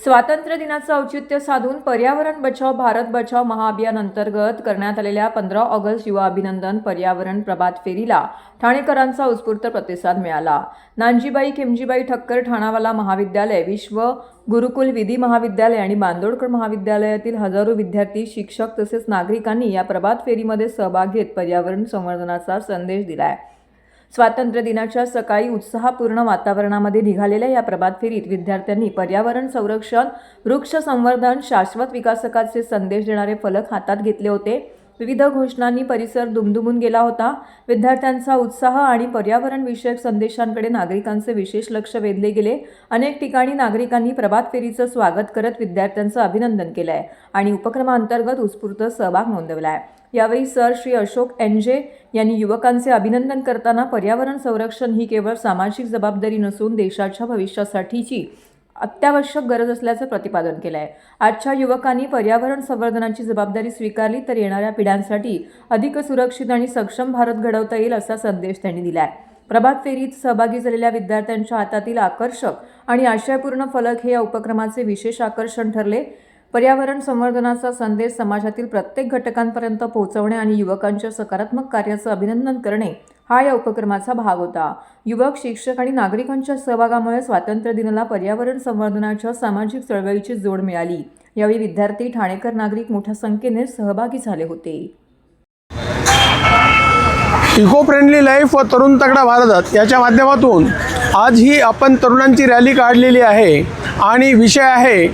स्वातंत्र्य दिनाचं औचित्य साधून पर्यावरण बचाव भारत बचाव महाअभियान अंतर्गत करण्यात आलेल्या 15 ऑगस्ट युवा अभिनंदन पर्यावरण प्रभात फेरीला ठाणेकरांचा उत्स्फूर्त प्रतिसाद मिळाला। नानजीबाई खेमजीबाई ठक्कर ठाणावाला महाविद्यालय, विश्व गुरुकुल विधी महाविद्यालय आणि बांदोडकर महाविद्यालयातील हजारो विद्यार्थी, शिक्षक तसेच नागरिकांनी या प्रभात फेरीमध्ये सहभाग घेत पर्यावरण संवर्धनाचा संदेश दिलाय। स्वातंत्र्य दिनाच्या सकाळी उत्साहपूर्ण वातावरणामध्ये निघालेल्या या प्रभात फेरीत विद्यार्थ्यांनी पर्यावरण संरक्षण, वृक्ष संवर्धन, शाश्वत विकासाचे संदेश देणारे फलक हातात घेतले होते। विविध घोषणांनी परिसर दुमदुमून गेला होता। विद्यार्थ्यांचा उत्साह आणि पर्यावरण विषयक संदेशांकडे नागरिकांचे विशेष लक्ष वेधले गेले। अनेक ठिकाणी नागरिकांनी प्रभात फेरीचं स्वागत करत विद्यार्थ्यांचं अभिनंदन केलंय आणि उपक्रमांतर्गत उत्स्फूर्त सहभाग नोंदवलाय। यावेळी सर श्री अशोक एनजे यांनी युवकांचे अभिनंदन करताना पर्यावरण संरक्षण ही केवळ सामाजिक जबाबदारी नसून देशाच्या भविष्यासाठीची अत्यावश्यक गरज असल्याचं प्रतिपादन केलं आहे। आजच्या युवकांनी पर्यावरण संवर्धनाची जबाबदारी स्वीकारली तर येणाऱ्या पिढ्यांसाठी अधिक सुरक्षित आणि सक्षम भारत घडवता येईल असा संदेश त्यांनी दिला आहे। प्रभात फेरीत सहभागी झालेल्या विद्यार्थ्यांच्या हातातील आकर्षक आणि आशयपूर्ण फलक हे या उपक्रमाचे विशेष आकर्षण ठरले। पर्यावरण संवर्धनाचा संदेश समाजातील प्रत्येक घटकांपर्यंत पोहोचवणे आणि युवकांच्या सकारात्मक कार्याचं अभिनंदन करणे हा या उपक्रमाचा भाग होता। युवक, शिक्षक आणि नागरिकांच्या सहभागामुळे स्वातंत्र्य दिनाला पर्यावरण संवर्धनाच्या सामाजिक चळवळीची जोड मिळाली। यावेळी विद्यार्थी, ठाणेकर, नागरिक मोठ्या संख्येने सहभागी झाले होते। इको फ्रेंडली लाईफ व तरुण तगडा भारत याच्या माध्यमातून आज ही आपण तरुणांची रॅली काढलेली आहे आणि विषय आहे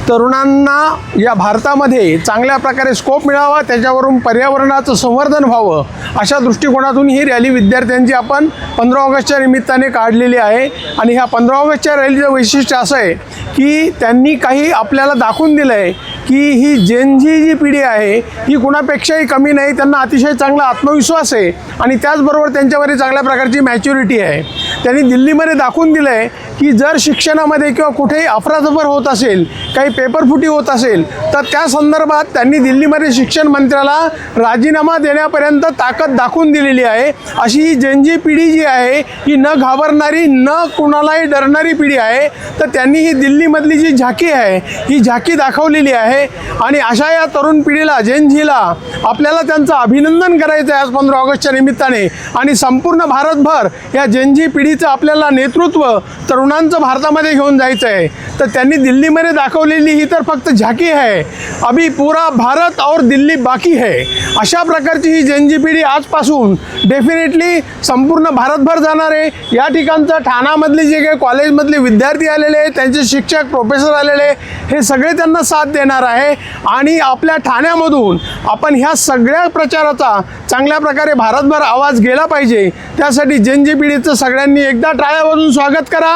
तरुणांना या भारतामध्ये चांगल्या प्रकारे स्कोप मिळावा, त्याच्यावरून पर्यावरणाचं संवर्धन व्हावं अशा दृष्टिकोनातून ही रॅली विद्यार्थ्यांची आपण 15 ऑगस्टच्या निमित्ताने काढलेली आहे। आणि ह्या 15 ऑगस्टच्या रॅलीचं वैशिष्ट्य असं आहे की त्यांनी काही आपल्याला दाखवून दिलं आहे की ही जेनझी जी पिढी आहे ही कुणापेक्षाही कमी नाही, त्यांना अतिशय चांगला आत्मविश्वास आहे आणि त्याचबरोबर त्यांच्यावर चांगल्या प्रकारची मॅच्युरिटी आहे। त्यांनी दिल्लीमध्ये दाखवून दिलं आहे की जर शिक्षणामध्ये किंवा कुठेही अफरातफर होत असेल, काही पेपरफुटी होत असेल तर त्या संदर्भात त्यांनी दिल्लीमध्ये शिक्षण मंत्र्याला राजीनामा देण्यापर्यंत ताकद दाखवून दिलेली आहे। अशी ही जेनझी पिढी जी आहे ही न घाबरणारी, न कुणालाही डरणारी पिढी आहे। तर त्यांनी ही दिल्लीमधली जी झाकी आहे ही झाकी दाखवलेली आहे आणि अशा या तरुण पिढीला, जेनझीला आपल्याला त्यांचं अभिनंदन करायचं आहे आज 15 ऑगस्टच्या निमित्ताने। आणि संपूर्ण भारतभर या जेनझी पिढीचं आपल्याला नेतृत्व तरुणांचं भारतामध्ये घेऊन जायचं आहे। तर त्यांनी दिल्लीमध्ये दाखवलेली ही तर फक्त झाकी है, अभी पूरा भारत और दिल्ली बाकी है। अशा प्रकारची ही जेनझी पिढी आजपासून डेफिनेटली संपूर्ण भारतभर जाणार आहे। या ठिकाणचं ठाणामधले जे काही कॉलेजमधले विद्यार्थी आलेले, त्यांचे शिक्षक, प्रोफेसर आलेले, हे सगळे त्यांना साथ देणार आहे आणि आपल्या ठाण्यामधून आपण ह्या सगळ्या प्रचाराचा चांगल्या प्रकारे भारतभर आवाज गेला पाहिजे। त्यासाठी जेनझी पिढीचं सगळ्यांनी एकदा टाळ्या वाजवून स्वागत करा।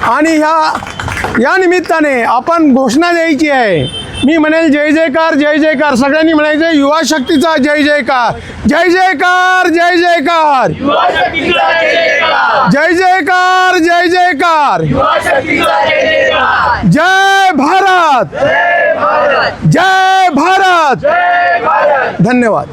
आणि या निमित्ताने आपण घोषणा द्यायची आहे। मी म्हणेल जय जयकार, जय जयकार, सगळ्यांनी म्हणायचं युवा शक्तीचा जय जयकार, जय जयकार, जय जयकार, जय जयकार, जय जयकार, जय भारत, जय भारत। धन्यवाद।